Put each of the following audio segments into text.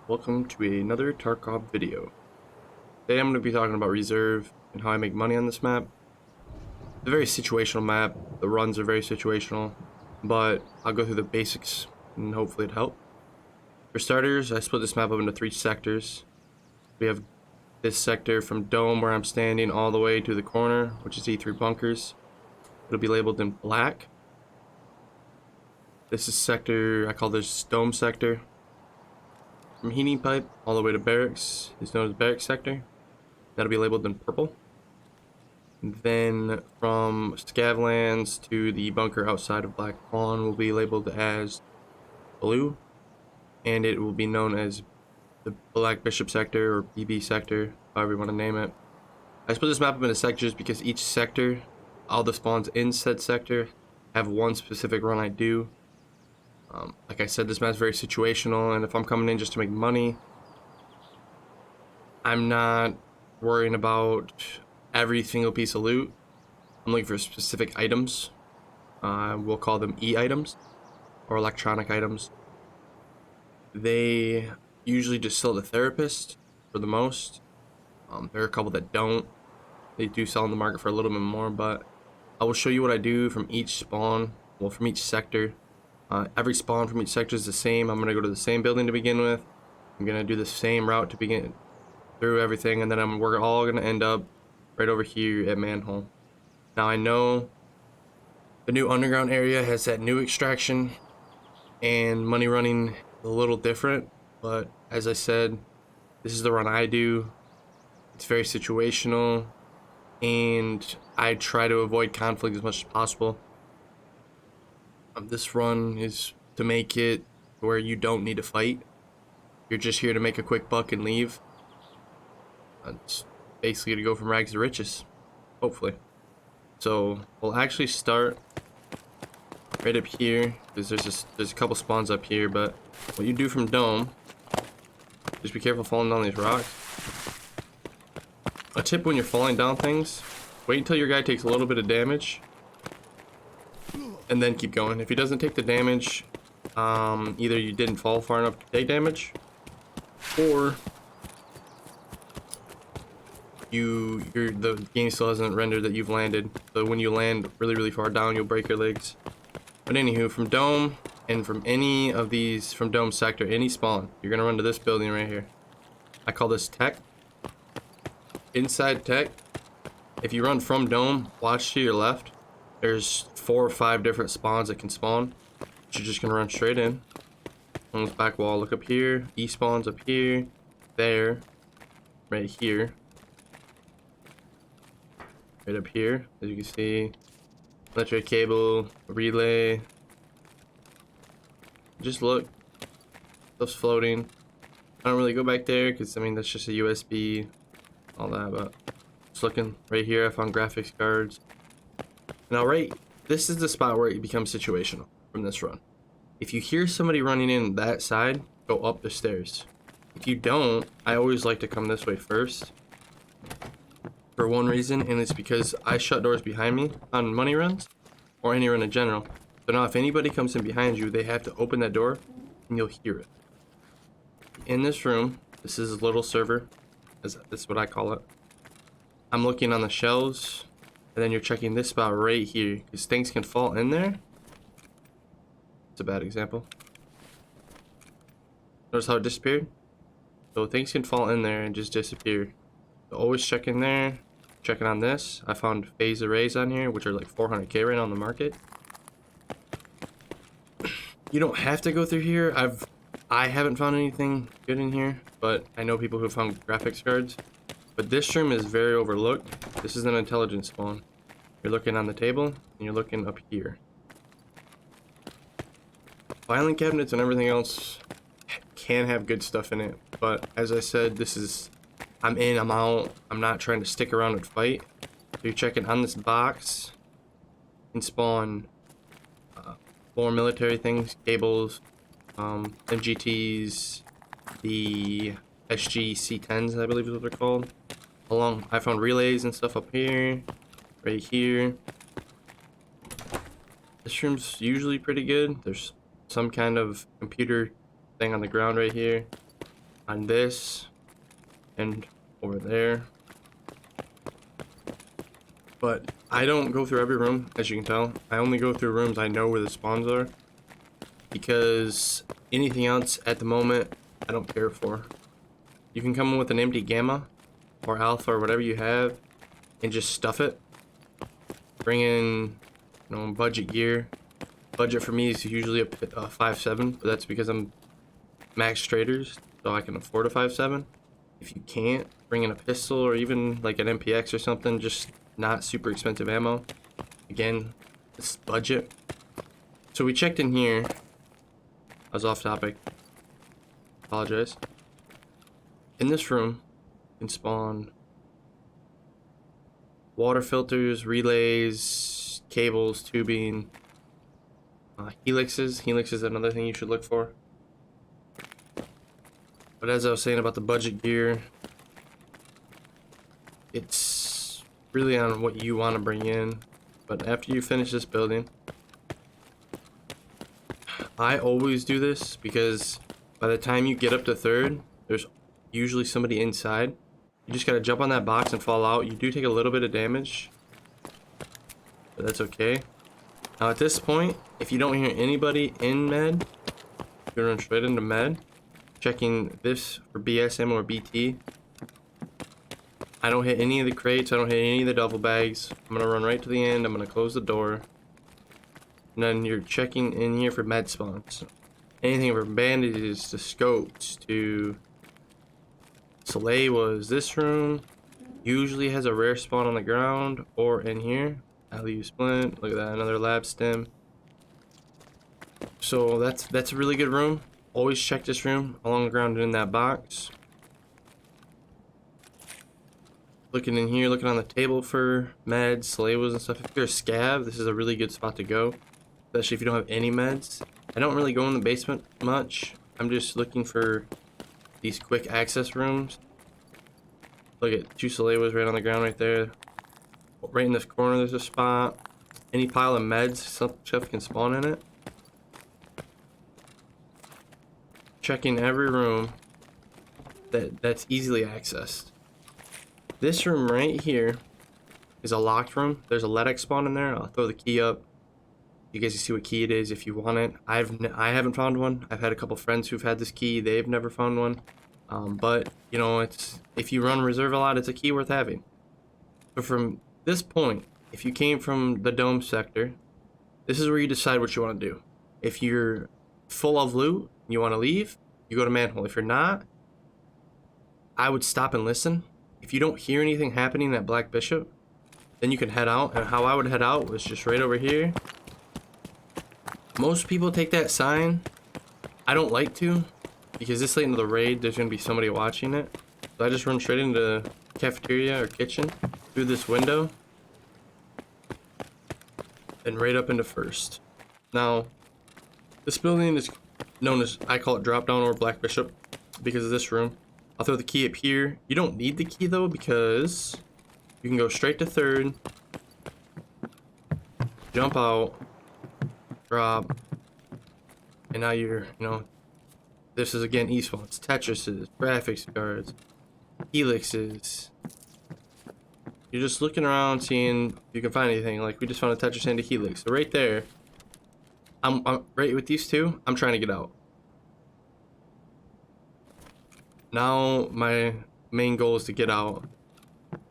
welcome to another Tarkov video. Today I'm going to be talking about Reserve and how I make money on this map. It's a very situational map, the runs are very situational, but I'll go through the basics and hopefully it'll help. For starters, I split this map up into 3 sectors. We have this sector from Dome where I'm standing all the way to the corner, which is E3 bunkers. It'll be labeled in black. This is sector, I call this Dome sector. From heating pipe all the way to barracks is known as barracks sector. That'll be labeled in purple. And then from Scavlands to the bunker outside of Black Pawn will be labeled as blue. And it will be known as the Black Bishop sector or BB sector, however you want to name it. I split this map up into sectors because each sector, all the spawns in said sector, have one specific run I do. Like I said, this map's very situational, and if I'm coming in just to make money, I'm not worrying about every single piece of loot. I'm looking for specific items. We'll call them E-items, or electronic items. They usually just sell to therapists for the most. There are a couple that don't. They do sell in the market for a little bit more, but I will show you what I do from each spawn, well, from each sector. Every spawn from each sector is the same. I'm going to go to the same building to begin with. I'm going to do the same route to begin through everything, and then we're all going to end up right over here at Manhole. Now I know the new underground area has that new extraction and money running a little different, but as I said, this is the run I do. It's very situational, and I try to avoid conflict as much as possible. This run is to make it where you don't need to fight. You're just here to make a quick buck and leave. It's basically to go from rags to riches, hopefully. So we'll actually start right up here because there's a couple spawns up here. But what you do from Dome, just be careful falling down these rocks. A tip when you're falling down things: wait until your guy takes a little bit of damage, and then keep going. If he doesn't take the damage, either you didn't fall far enough to take damage, or the game still hasn't rendered that you've landed. So when you land really far down, you'll break your legs. But anywho, from Dome and from any of these, from Dome sector, any spawn, you're gonna run to this building right here. I call this Tech. Inside Tech, if you run from Dome, watch to your left. There's 4 or 5 different spawns that can spawn. You're just gonna run straight in. On this back wall, look up here. E spawns up here, there, right here, right up here. As you can see, electric cable, relay. Just look, stuff's floating. I don't really go back there because I mean that's just a USB, all that. But just looking right here, I found graphics cards. Now, this is the spot where it becomes situational from this run. If you hear somebody running in that side, go up the stairs. If you don't, I always like to come this way first. For one reason, and it's because I shut doors behind me on money runs, or any run in general. So now if anybody comes in behind you, they have to open that door, and you'll hear it. In this room, this is a little server, this is what I call it. I'm looking on the shelves. And then you're checking this spot right here, because things can fall in there. It's a bad example. Notice how it disappeared? So things can fall in there and just disappear. So always check in there. Checking on this. I found phase arrays on here, which are like 400k right now on the market. You don't have to go through here. I haven't found anything good in here, but I know people who found graphics cards. But this room is very overlooked. This is an intelligence spawn. You're looking on the table, and you're looking up here. Filing cabinets and everything else can have good stuff in it. But as I said, this is, I'm in, I'm out. I'm not trying to stick around and fight. So you're checking on this box. You can spawn more military things, cables, MGTs, the SG-C10s, I believe is what they're called. I found relays and stuff up here, right here. This room's usually pretty good. There's some kind of computer thing on the ground right here. on this and over there. But I don't go through every room, as you can tell. I only go through rooms I know where the spawns are, because anything else at the moment I don't care for. You can come in with an empty gamma or alpha or whatever you have and just stuff it. Bring in, you know, budget gear. Budget for me is usually a 5.7, but that's because I'm max traders, so I can afford a 5.7. If you can't, bring in a pistol or even like an MPX or something, just not super expensive ammo. Again, it's budget. So we checked in here. I was off topic. Apologize. In this room, you can spawn water filters, relays, cables, tubing, helixes. Helix is another thing you should look for. But as I was saying about the budget gear, it's really on what you want to bring in. But after you finish this building, I always do this because by the time you get up to third, there's usually somebody inside. You just gotta jump on that box and fall out. You do take a little bit of damage, but that's okay. Now at this point, if you don't hear anybody in med, you run straight into med. Checking this for BSM or BT. I don't hit any of the crates. I don't hit any of the duffel bags. I'm gonna run right to the end. I'm gonna close the door. And then you're checking in here for med spawns. Anything from bandages to scopes to Soleil was this room. Usually has a rare spawn on the ground or in here. LU splint. Look at that, another lab stem. So that's a really good room. Always check this room along the ground and in that box. Looking in here, looking on the table for meds, Salevos and stuff. If you're a scav, this is a really good spot to go. Especially if you don't have any meds. I don't really go in the basement much. I'm just looking for these quick access rooms. Look at 2 Salevos right on the ground right there. Right in this corner there's a spot. Any pile of meds, stuff can spawn in it. Checking every room that's easily accessed. This room right here is a locked room. There's a LEDX spawn in there. I'll throw the key up. You guys can see what key it is if you want it. I haven't found one. I've had a couple friends who've had this key. They've never found one. But you know, it's if you run reserve a lot, it's a key worth having. But from this point, if you came from the dome sector, this is where you decide what you want to do. If you're full of loot, you want to leave, you go to manhole. If you're not, I would stop and listen. If you don't hear anything happening at Black Bishop, then you can head out. And how I would head out was just right over here. Most people take that sign. I don't like to, because this late into the raid, there's going to be somebody watching it. So I just run straight into the cafeteria or kitchen through this window and right up into first. Now, this building is known as, I call it drop down or Black Bishop because of this room. I'll throw the key up here. You don't need the key though, because you can go straight to third, jump out, drop, and now you're, you know, this is again E-spawns, Tetrises, graphics cards, helixes. You're just looking around, seeing if you can find anything. Like we just found a Tetris and a helix. So right there, I'm right with these two. I'm trying to get out. Now my main goal is to get out.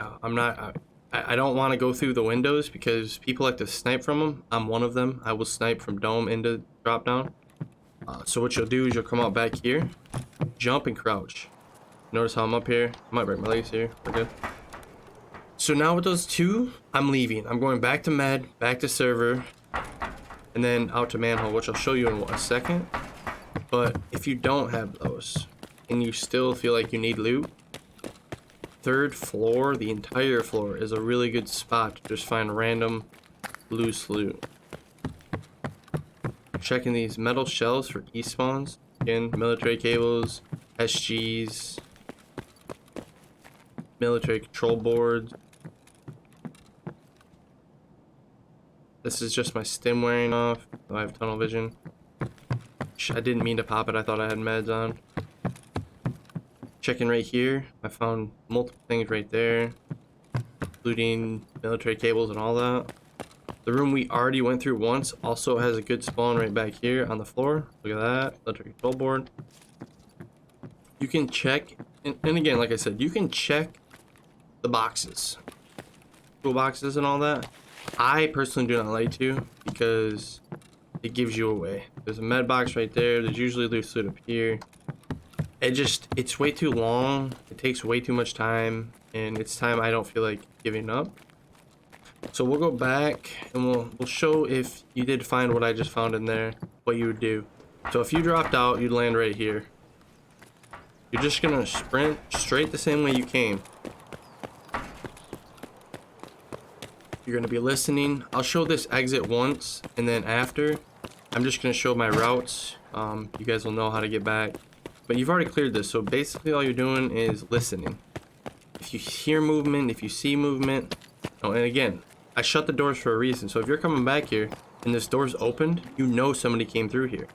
I don't want to go through the windows because people like to snipe from them. I'm one of them. I will snipe from dome into drop down. So what you'll do is you'll come out back here, jump and crouch. Notice how I'm up here. I might break my legs here. We're good. So now with those two, I'm leaving. I'm going back to med, back to server, and then out to manhole, which I'll show you in a second. But if you don't have those and you still feel like you need loot, third floor, the entire floor, is a really good spot to just find random loose loot. Checking these metal shells for E-spawns. Again, military cables, SGs, military control boards. This is just my stim wearing off. I have tunnel vision. I didn't mean to pop it. I thought I had meds on. checking right here. I found multiple things right there, including military cables and all that. The room we already went through once also has a good spawn right back here on the floor. Look at that, electric control board. You can check, and again, like I said, you can check the boxes, toolboxes and all that. I personally do not like to because it gives you away. There's a med box right there. There's usually loose loot up here. It's way too long. It takes way too much time, and it's time I don't feel like giving up. So we'll go back and we'll show if you did find what I just found in there, what you would do. So if you dropped out, you'd land right here. You're just gonna sprint straight the same way you came. You're gonna be listening. I'll show this exit once, and then after, I'm just gonna show my routes. You guys will know how to get back. But you've already cleared this, so basically all you're doing is listening. If you hear movement, if you see movement, oh, and again, I shut the doors for a reason. So if you're coming back here and this door's opened, you know somebody came through here.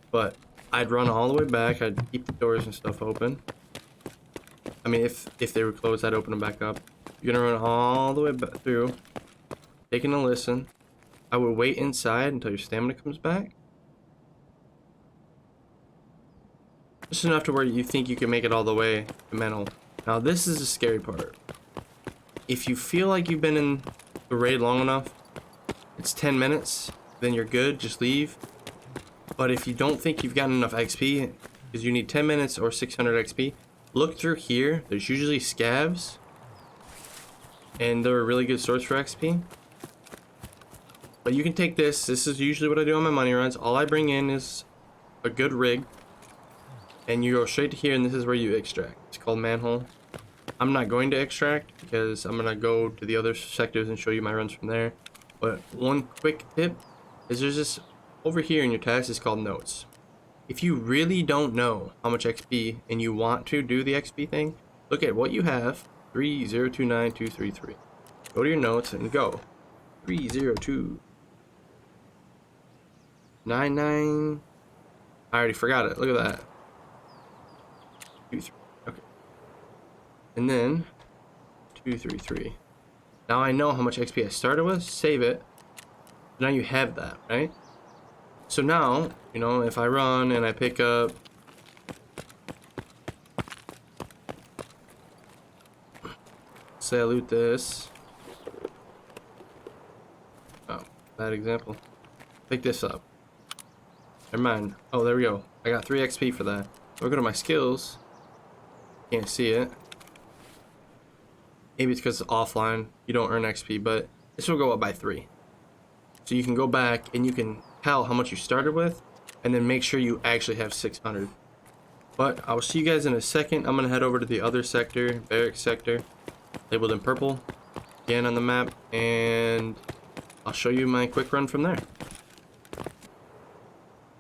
But I'd run all the way back. I'd keep the doors and stuff open. I mean, if they were closed, I'd open them back up. You're gonna run all the way back through, taking a listen. I would wait inside until your stamina comes back. Just enough to where you think you can make it all the way to mental. Now this is the scary part. If you feel like you've been in the raid long enough, it's 10 minutes, then you're good, just leave. But if you don't think you've gotten enough XP, because you need 10 minutes or 600 XP, look through here. There's usually scavs, and they're a really good source for XP. But you can take this. This is usually what I do on my money runs. All I bring in is a good rig, and you go straight to here, and this is where you extract. It's called manhole. I'm not going to extract because I'm gonna go to the other sectors and show you my runs from there. But one quick tip is there's this over here in your task is called notes. If you really don't know how much XP and you want to do the XP thing, look at what you have. 3029233. Go to your notes and go 30299. I already forgot it. Look at that. 23. Okay. And then 233. Now I know how much XP I started with. Save it. Now you have that, right? So now, you know, if I run and I pick up, say I loot this. Oh, bad example. Pick this up. Never mind. Oh, there we go. I got 3 XP for that. So I go to my skills. Can't see it. Maybe it's because it's offline. You don't earn XP, but this will go up by 3. So you can go back and you can tell how much you started with, and then make sure you actually have 600. But I will see you guys in a second. I'm gonna head over to the other sector, barracks sector, labeled in purple, again on the map, and I'll show you my quick run from there.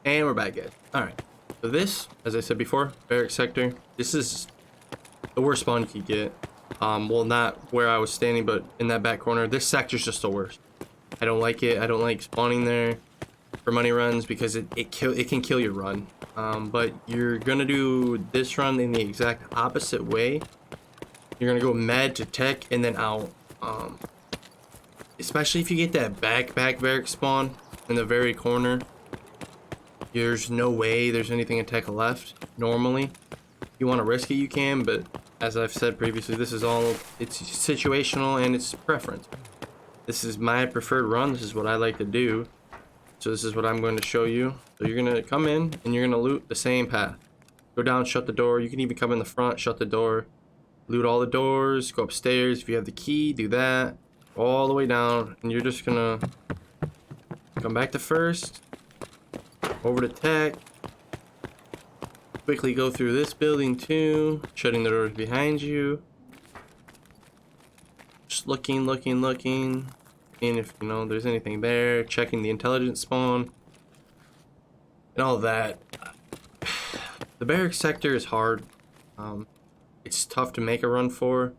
And we're back, guys. All right. So this, as I said before, barracks sector. This is the worst spawn you could get. Well, not where I was standing, but in that back corner. This sector's just the worst. I don't like it. I don't like spawning there for money runs because it can kill your run. But you're gonna do this run in the exact opposite way. You're gonna go med to tech and then out. Especially if you get that back barrack spawn in the very corner. There's no way there's anything in tech left normally. If you want to risk it, you can, but as I've said previously, this is all, it's situational and it's preference. This is my preferred run. This is what I like to do. So this is what I'm going to show you. So you're going to come in and you're going to loot the same path. Go down, shut the door. You can even come in the front, shut the door. Loot all the doors, go upstairs. If you have the key, do that. All the way down. And you're just going to come back to first. Over to tech. Quickly go through this building too. Shutting the doors behind you. Just looking. And if you know there's anything there, checking the intelligence spawn and all that. The barracks sector is hard. It's tough to make a run for,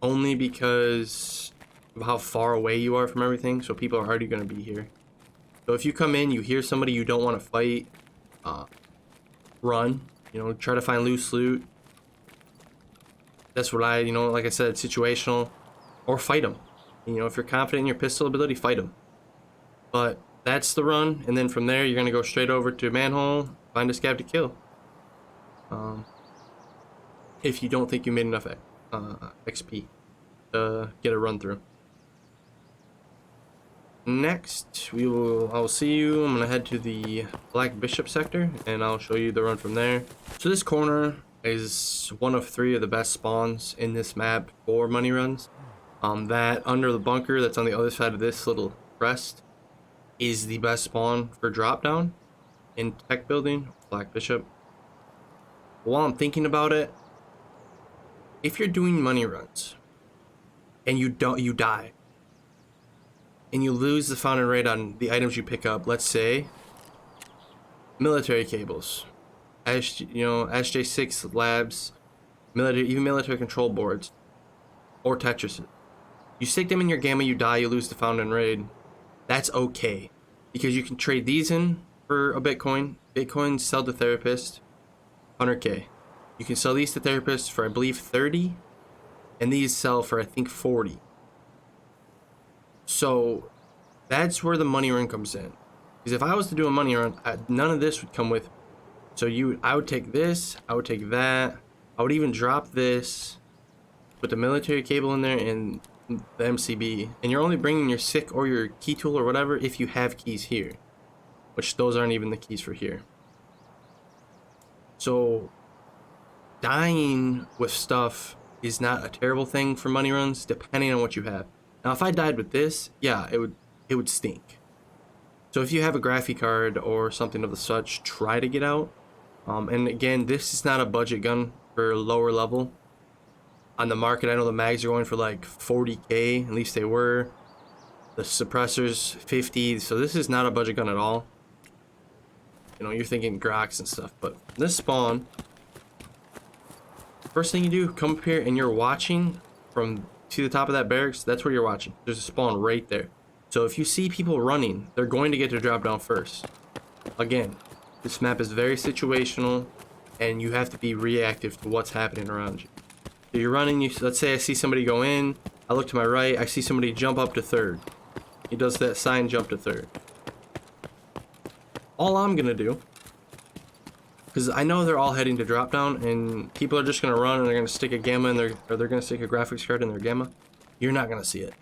only because of how far away you are from everything. So people are already going to be here. So if you come in, you hear somebody you don't want to fight, run. You know, try to find loose loot. That's what I, like I said, situational, or fight them. If you're confident in your pistol ability, fight them. But that's the run, and then from there you're gonna go straight over to manhole, find a scab to kill. If you don't think you made enough XP to get a run through. Next, I will see you. I'm gonna head to the Black Bishop sector, and I'll show you the run from there. So this corner is one of 3 of the best spawns in this map for money runs. That under the bunker that's on the other side of this little crest is the best spawn for drop down in tech building, Black Bishop. While I'm thinking about it, if you're doing money runs and you die and you lose the fountain rate on the items you pick up, let's say military cables, SJ6 labs, even military control boards, or Tetrises. You stick them in your gamma, you die, you lose the fountain raid. That's okay, because you can trade these in for a Bitcoin. Bitcoin sell to therapist, 100k. You can sell these to therapists for I believe 30, and these sell for I think 40. So that's where the money run comes in. Because if I was to do a money run, none of this would come with. So I would take this, I would take that, I would even drop this, put the military cable in there and the MCB, and you're only bringing your SICK or your key tool or whatever if you have keys here, which those aren't even the keys for here. So dying with stuff is not a terrible thing for money runs, depending on what you have. Now, if I died with this, yeah, it would stink. So if you have a graphic card or something of the such, try to get out. And again, this is not a budget gun for lower level. On the market, I know the mags are going for like 40k, at least they were. The suppressors 50, so this is not a budget gun at all. You're thinking Groks and stuff, but this spawn, first thing you do, come up here and you're watching from to the top of that barracks. That's where you're watching. There's a spawn right there. So if you see people running, they're going to get to drop down first. Again, this map is very situational, and you have to be reactive to what's happening around you. So you're running, let's say I see somebody go in, I look to my right, I see somebody jump up to 3rd. He does that sign, jump to 3rd. All I'm gonna do, because I know they're all heading to drop down, and people are just gonna run and they're gonna stick a gamma in or they're gonna stick a graphics card in their gamma. You're not gonna see it.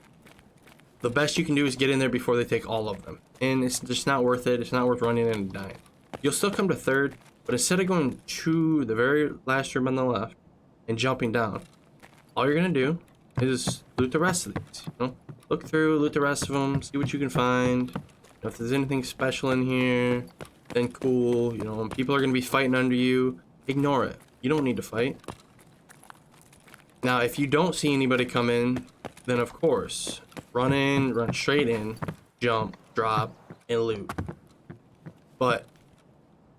The best you can do is get in there before they take all of them, and it's just not worth it. It's not worth running in and dying. You'll still come to 3rd, but instead of going to the very last room on the left and jumping down, all you're gonna do is loot the rest of these. Look through, loot the rest of them, see what you can find. If there's anything special in here, then cool. When people are gonna be fighting under you, ignore it. You don't need to fight. Now, if you don't see anybody come in, then of course, run in, run straight in, jump, drop, and loot. But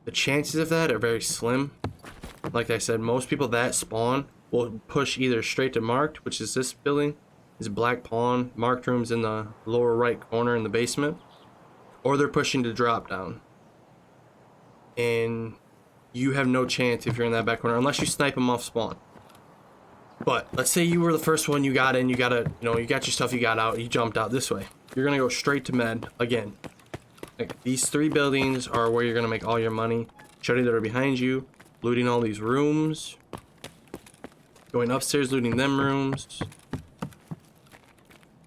the chances of that are very slim. Like I said, most people that spawn will push either straight to marked, which is this building, is Black Pawn. Marked room's in the lower right corner in the basement, or they're pushing to drop down. And you have no chance if you're in that back corner unless you snipe them off spawn. But let's say you were the first one, you got in, you got your stuff, you got out, you jumped out this way. You're gonna go straight to med again. Like, these 3 buildings are where you're gonna make all your money. Shutting that are behind you, looting all these rooms, going upstairs, looting them rooms,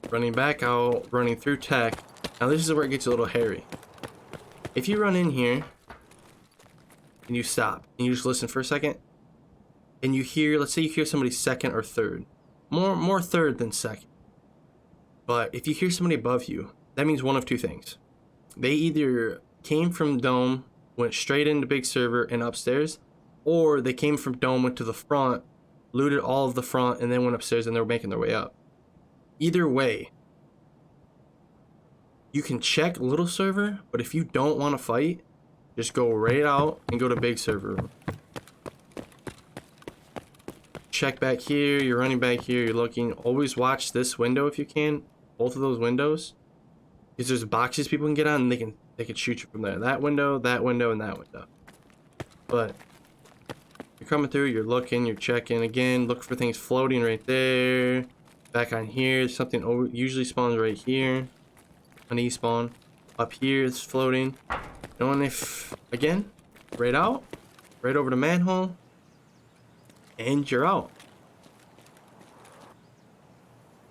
running back out, running through tech. Now this is where it gets a little hairy. If you run in here and you stop and you just listen for a second, and you hear, let's say you hear somebody 2nd or 3rd, more 3rd than 2nd. But if you hear somebody above you, that means one of 2 things. They either came from dome, went straight into big server and upstairs, or they came from dome, went to the front, looted all of the front, and then went upstairs and they were making their way up. Either way, you can check little server, but if you don't want to fight, just go right out and go to big server room. Check back here, you're running back here, you're looking. Always watch this window if you can, both of those windows, because there's boxes people can get on and they can shoot you from there. That window, and that window. But the You're coming through, you're looking, you're checking. Again, look for things floating right there. Back on here, something usually spawns right here. An E-spawn. Up here, it's floating. And if, again, right out, right over the manhole, and you're out.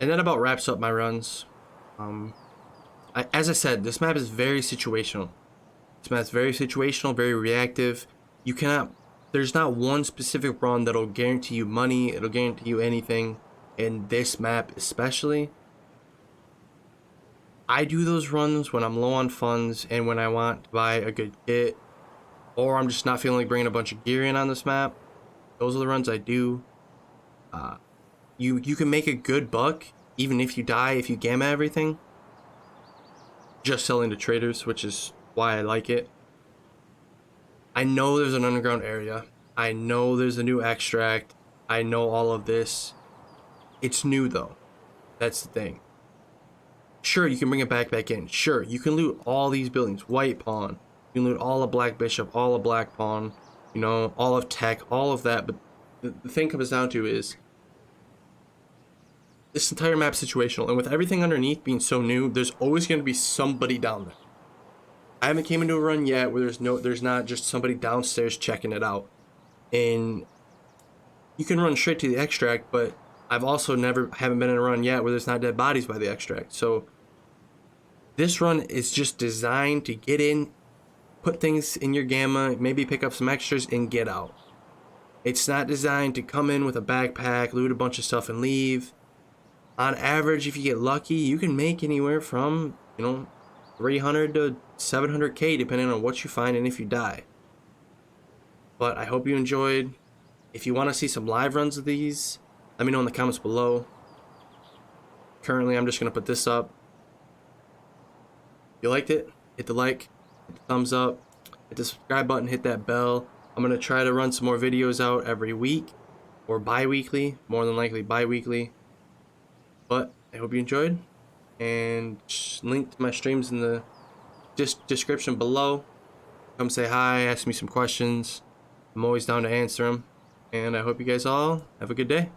And that about wraps up my runs. As I said, this map is very situational. This map's very situational, very reactive. You cannot, there's not one specific run that'll guarantee you money, it'll guarantee you anything. In this map especially, I do those runs when I'm low on funds and when I want to buy a good kit, or I'm just not feeling like bringing a bunch of gear in on this map. Those are the runs I do. You can make a good buck even if you die, if you gamma everything, just selling to traders, which is why I like it. I know there's an underground area. I know there's a new extract. I know all of this. It's new though. That's the thing. Sure, you can bring it back in. Sure, you can loot all these buildings. White Pawn. You can loot all of Black Bishop, all of Black Pawn, you know, all of Tech, all of that. But the thing comes down to is this entire map situational. And with everything underneath being so new, there's always going to be somebody down there. I haven't came into a run yet where there's not just somebody downstairs checking it out. And you can run straight to the extract, but I've also haven't been in a run yet where there's not dead bodies by the extract. So this run is just designed to get in, put things in your gamma, maybe pick up some extras and get out. It's not designed to come in with a backpack, loot a bunch of stuff and leave. On average, if you get lucky, you can make anywhere from, 300 to 700k depending on what you find and if you die. But I hope you enjoyed. If you want to see some live runs of these, let me know in the comments below. Currently, I'm just going to put this up. If you liked it, hit the like, hit the thumbs up, hit the subscribe button, hit that bell. I'm going to try to run some more videos out every week or bi-weekly, more than likely bi-weekly. But I hope you enjoyed, and link to my streams in the description below. Come say hi, ask me some questions. I'm always down to answer them, and I hope you guys all have a good day.